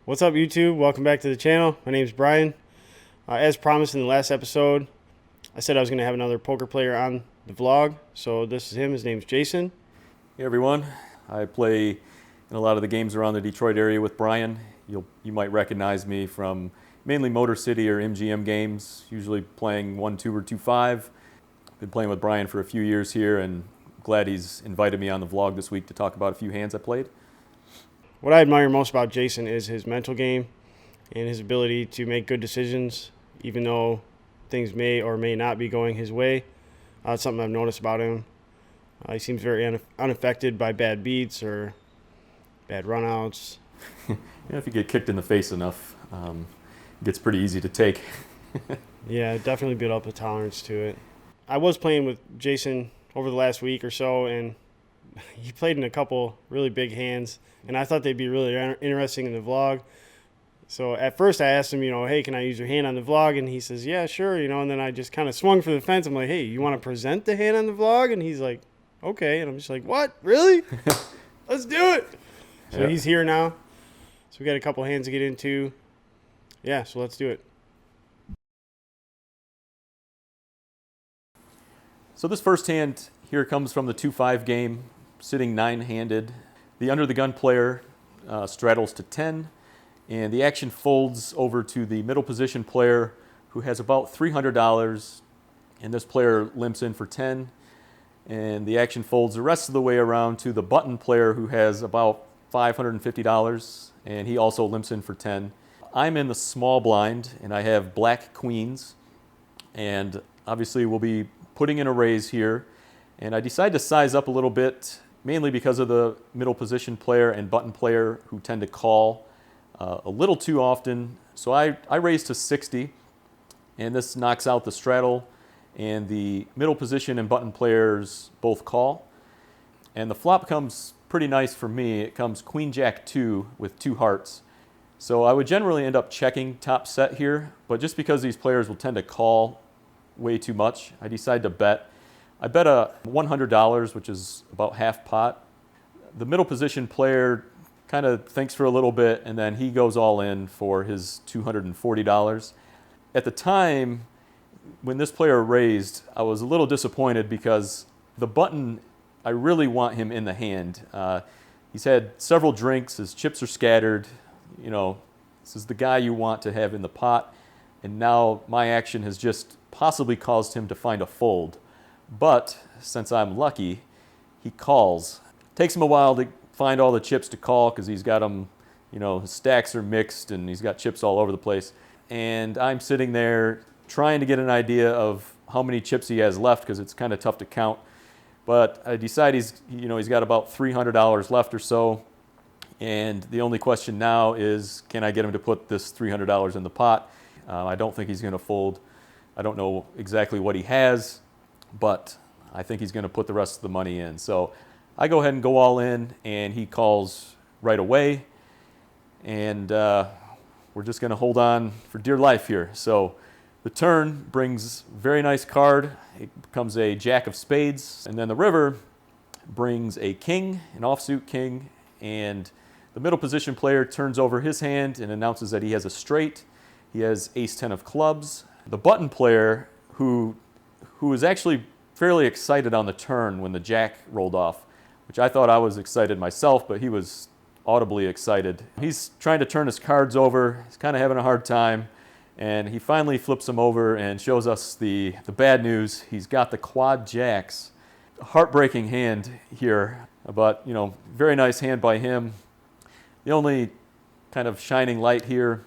What's up, YouTube? Welcome back to the channel. My name is Brian. As promised in the last episode, I said I was going to have another poker player on the vlog. So this is him. His name's Jason. Hey everyone, I play in a lot of the games around the Detroit area with Brian. You might recognize me from mainly Motor City or MGM games, usually playing 1-2 or 2-5. Been playing with Brian for a few years here and glad he's invited me on the vlog this week to talk about a few hands I played. What I admire most about Jason is his mental game and his ability to make good decisions, even though things may or may not be going his way. It's something I've noticed about him. He seems very unaffected by bad beats or bad runouts. If you get kicked in the face enough, it gets pretty easy to take. Yeah, definitely build up a tolerance to it. I was playing with Jason over the last week or so, and he played in a couple really big hands, and I thought they'd be really interesting in the vlog. So at first I asked him, hey, can I use your hand on the vlog? And he says, yeah, sure, and then I just kind of swung for the fence. I'm like, hey, you want to present the hand on the vlog? And he's like, okay. And I'm just like, what? Really? Let's do it. So He's here now. So we got a couple hands to get into. Yeah, so let's do it. So this first hand here comes from the 2-5 game, sitting 9-handed. The under the gun player straddles to 10, and the action folds over to the middle position player who has about $300, and this player limps in for 10, and the action folds the rest of the way around to the button player who has about $550, and he also limps in for 10. I'm in the small blind, and I have black queens, and obviously we'll be putting in a raise here, and I decided to size up a little bit, mainly because of the middle position player and button player who tend to call a little too often. So I raised to 60, and this knocks out the straddle, and the middle position and button players both call. And the flop comes pretty nice for me. It comes Queen Jack 2 with 2 hearts. So I would generally end up checking top set here, but just because these players will tend to call way too much, I decided to bet. I bet a $100, which is about half pot. The middle position player kind of thinks for a little bit, and then he goes all in for his $240. At the time, when this player raised, I was a little disappointed because the button, I really want him in the hand. He's had several drinks, his chips are scattered. This is the guy you want to have in the pot, and now my action has just possibly caused him to find a fold. But since I'm lucky, he calls. Takes him a while to find all the chips to call because he's got them, his stacks are mixed and he's got chips all over the place. And I'm sitting there trying to get an idea of how many chips he has left because it's kind of tough to count. But I decide he's got about $300 left or so. And the only question now is, can I get him to put this $300 in the pot? I don't think he's going to fold. I don't know exactly what he has, but I think he's going to put the rest of the money in. So I go ahead and go all in, and he calls right away. And we're just going to hold on for dear life here. So the turn brings a very nice card. It becomes a jack of spades. And then the river brings a king, an offsuit king. And the middle position player turns over his hand and announces that he has a straight. He has ace-10 of clubs. The button player, who was actually fairly excited on the turn when the jack rolled off, which I thought I was excited myself, but he was audibly excited. He's trying to turn his cards over. He's kind of having a hard time, and he finally flips them over and shows us the bad news. He's got the quad jacks. A heartbreaking hand here, but very nice hand by him. The only kind of shining light here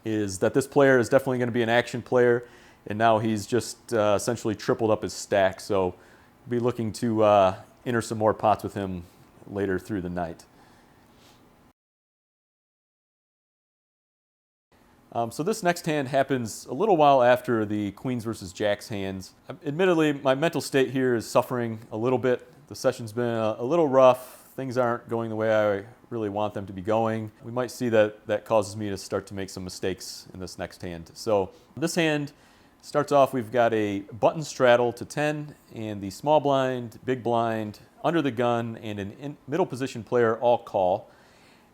is that this player is definitely going to be an action player, and now he's just essentially tripled up his stack. So we'll be looking to enter some more pots with him later through the night. So this next hand happens a little while after the Queens versus Jacks hands. Admittedly, my mental state here is suffering a little bit. The session's been a little rough. Things aren't going the way I really want them to be going. We might see that causes me to start to make some mistakes in this next hand. So this hand starts off, we've got a button straddle to 10, and the small blind, big blind, under the gun, and an middle position player all call.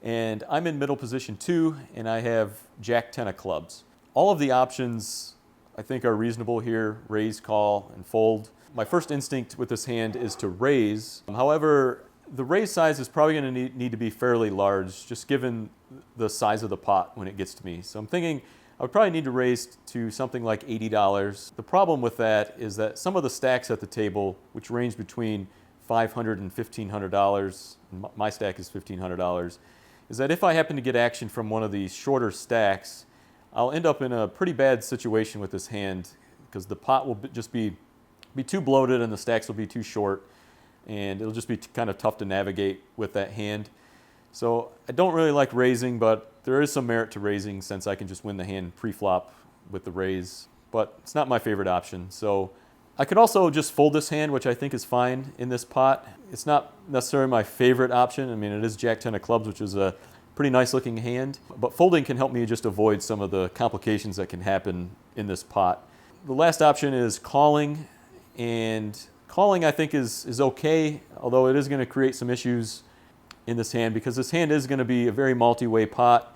And I'm in middle position 2, and I have Jack 10 of clubs. All of the options I think are reasonable here: raise, call, and fold. My first instinct with this hand is to raise. However, the raise size is probably going to need to be fairly large, just given the size of the pot when it gets to me. So I'm thinking I would probably need to raise to something like $80. The problem with that is that some of the stacks at the table, which range between $500 and $1,500, and my stack is $1,500, is that if I happen to get action from one of these shorter stacks, I'll end up in a pretty bad situation with this hand, because the pot will just be too bloated and the stacks will be too short, and it'll just be kind of tough to navigate with that hand. So I don't really like raising, but there is some merit to raising since I can just win the hand pre-flop with the raise, but it's not my favorite option. So I could also just fold this hand, which I think is fine in this pot. It's not necessarily my favorite option. I mean, it is Jack 10 of clubs, which is a pretty nice looking hand, but folding can help me just avoid some of the complications that can happen in this pot. The last option is calling, and calling I think is okay, although it is going to create some issues in this hand, because this hand is going to be a very multi-way pot,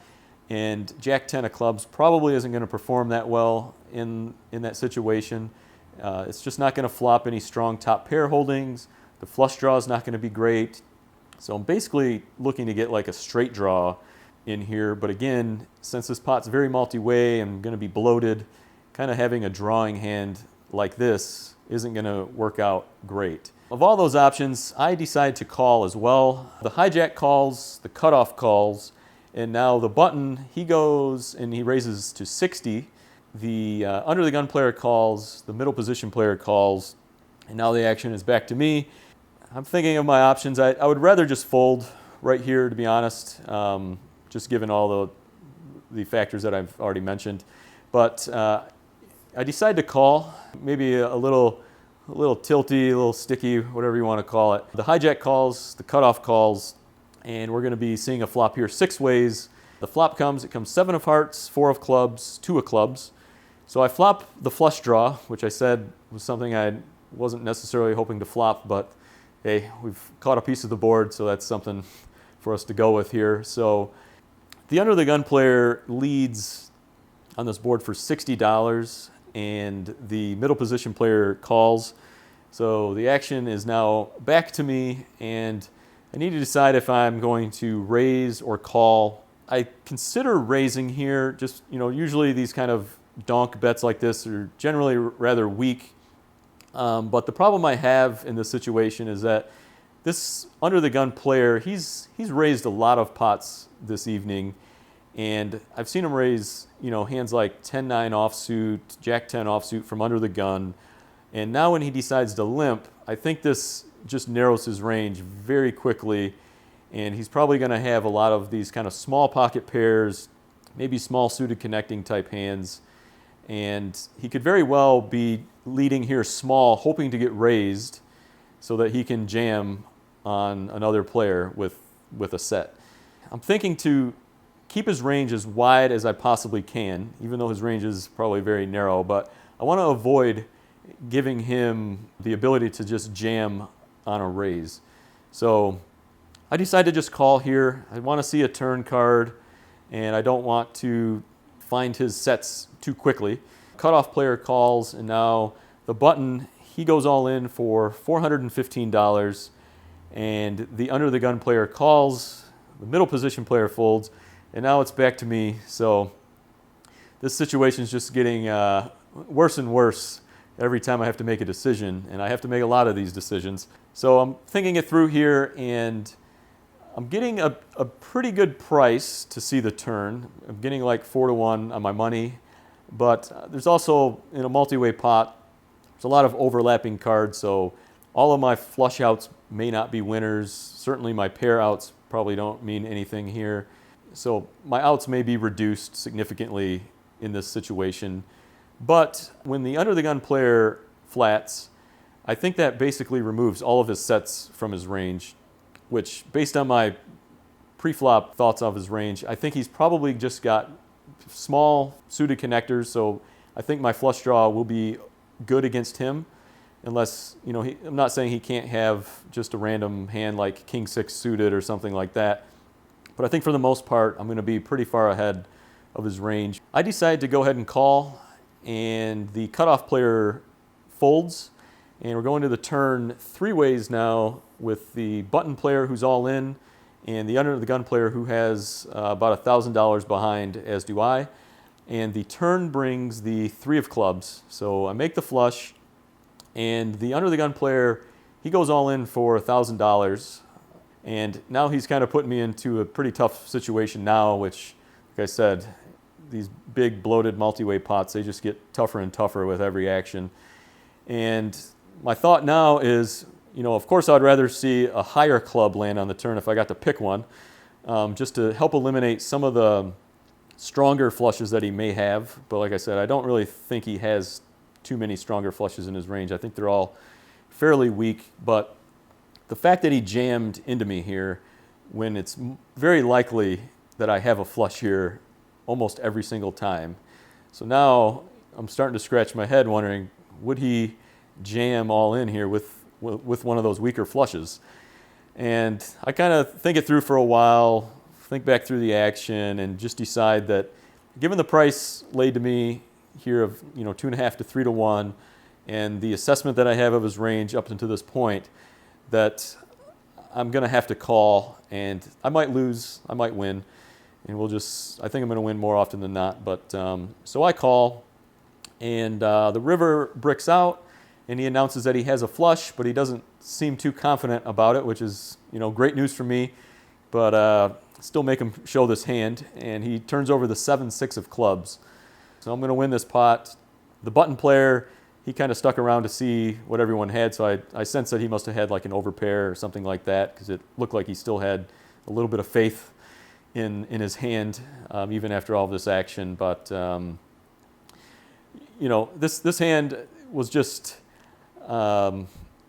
and Jack 10 of clubs probably isn't going to perform that well in that situation. It's just not going to flop any strong top pair holdings. The flush draw is not going to be great. So I'm basically looking to get like a straight draw in here. But again, since this pot's very multi-way and going to be bloated, kind of having a drawing hand like this isn't going to work out great. Of all those options, I decide to call as well. The hijack calls, the cutoff calls, and now the button, he goes and he raises to 60. The under the gun player calls, the middle position player calls, and now the action is back to me. I'm thinking of my options. I would rather just fold right here, to be honest, just given all the factors that I've already mentioned. But I decide to call, maybe a little tilty, a little sticky, whatever you want to call it. The hijack calls, the cutoff calls, and we're going to be seeing a flop here 6 ways. The flop comes, it comes 7 of hearts, 4 of clubs, 2 of clubs. So I flop the flush draw, which I said was something I wasn't necessarily hoping to flop, but hey, we've caught a piece of the board, so that's something for us to go with here. So the under the gun player leads on this board for $60, and the middle position player calls. So the action is now back to me, and I need to decide if I'm going to raise or call. I consider raising here. Just, usually these kind of donk bets like this are generally rather weak. But the problem I have in this situation is that this under the gun player, he's raised a lot of pots this evening, and I've seen him raise hands like 10-9 offsuit, Jack 10 offsuit from under the gun, and now when he decides to limp, I think this just narrows his range very quickly, and he's probably going to have a lot of these kind of small pocket pairs, maybe small suited connecting type hands, and he could very well be leading here small, hoping to get raised so that he can jam on another player with a set. I'm thinking to keep his range as wide as I possibly can, even though his range is probably very narrow, but I want to avoid giving him the ability to just jam on a raise. So I decide to just call here. I want to see a turn card, and I don't want to find his sets too quickly. Cutoff player calls, and now the button, he goes all in for $415, and the under the gun player calls, the middle position player folds, and now it's back to me. So this situation is just getting worse and worse every time I have to make a decision, and I have to make a lot of these decisions. So I'm thinking it through here, and I'm getting a pretty good price to see the turn. I'm getting like 4-1 on my money, but there's also, in a multi-way pot, there's a lot of overlapping cards, so all of my flush outs may not be winners. Certainly my pair outs probably don't mean anything here. So my outs may be reduced significantly in this situation. But when the under the gun player flats, I think that basically removes all of his sets from his range, which, based on my pre-flop thoughts of his range, I think he's probably just got small suited connectors, so I think my flush draw will be good against him, unless, I'm not saying he can't have just a random hand like King 6 suited or something like that, But I think for the most part, I'm going to be pretty far ahead of his range. I decided to go ahead and call, and the cutoff player folds, and we're going to the turn three ways now with the button player who's all in, and the under the gun player who has about $1,000 behind, as do I. And the turn brings the three of clubs. So I make the flush, and the under the gun player, he goes all in for $1,000. And now he's kind of putting me into a pretty tough situation now, which, like I said, these big bloated multi-way pots, they just get tougher and tougher with every action. And my thought now is, of course I'd rather see a higher club land on the turn if I got to pick one, just to help eliminate some of the stronger flushes that he may have. But like I said, I don't really think he has too many stronger flushes in his range. I think they're all fairly weak, but the fact that he jammed into me here when it's very likely that I have a flush here almost every single time. So now I'm starting to scratch my head wondering, would he jam all in here with one of those weaker flushes? And I kind of think it through for a while, think back through the action, and just decide that given the price laid to me here of 2.5 to 3 to 1, and the assessment that I have of his range up until this point, that I'm going to have to call, and I might lose, I might win, and I think I'm going to win more often than not. But so I call, and the river bricks out, and he announces that he has a flush, but he doesn't seem too confident about it, which is great news for me. But still make him show this hand, and he turns over the 7-6 of clubs. So I'm going to win this pot. The button player, he kind of stuck around to see what everyone had, so I sensed that he must have had like an overpair or something like that, because it looked like he still had a little bit of faith in his hand, even after all of this action. But this hand was just a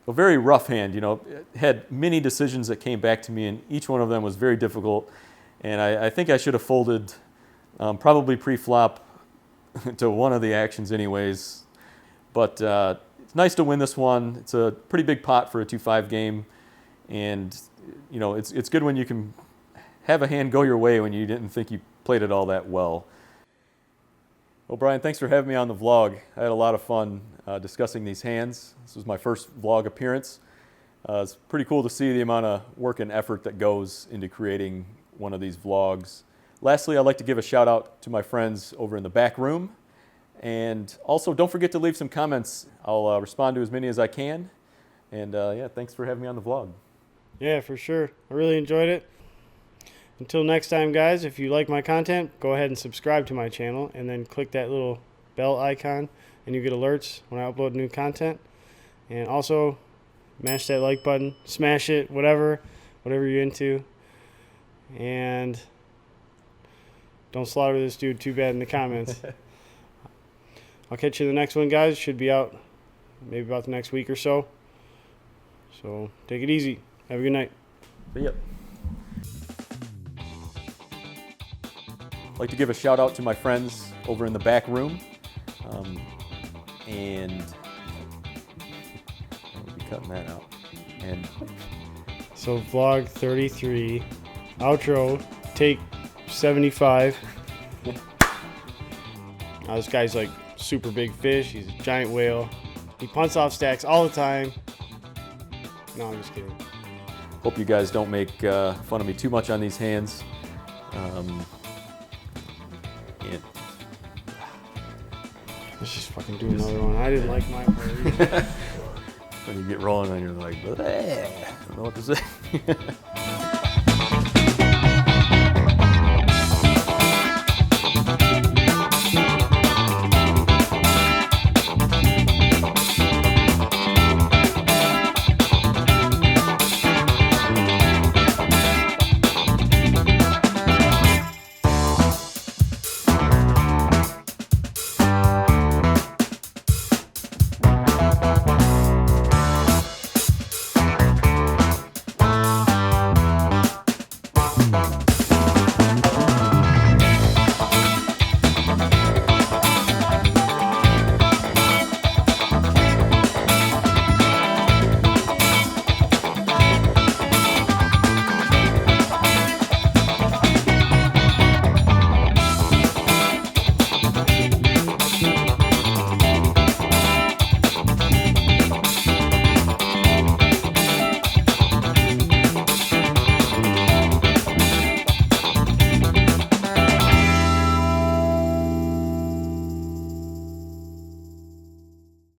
very rough hand. It had many decisions that came back to me, and each one of them was very difficult. And I think I should have folded probably pre-flop to one of the actions anyways. But it's nice to win this one. It's a pretty big pot for a 2-5 game. And, it's good when you can have a hand go your way when you didn't think you played it all that well. Well, Brian, thanks for having me on the vlog. I had a lot of fun discussing these hands. This was my first vlog appearance. It's pretty cool to see the amount of work and effort that goes into creating one of these vlogs. Lastly, I'd like to give a shout out to my friends over in the back room. And also, don't forget to leave some comments. I'll respond to as many as I can. And thanks for having me on the vlog. Yeah, for sure. I really enjoyed it. Until next time, guys, if you like my content, go ahead and subscribe to my channel, and then click that little bell icon, and you get alerts when I upload new content. And also, mash that like button, smash it, whatever you're into. And don't slaughter this dude too bad in the comments. I'll catch you in the next one, guys. Should be out maybe about the next week or so. So take it easy. Have a good night. See ya. I'd like to give a shout out to my friends over in the back room. And I'll be cutting that out. And so vlog 33, outro, take 75. Now this guy's like super big fish. He's a giant whale. He punts off stacks all the time. No, I'm just kidding. Hope you guys don't make fun of me too much on these hands. Let's just fucking do another one. I didn't like my part. When you get rolling and you're like, I don't know what to say.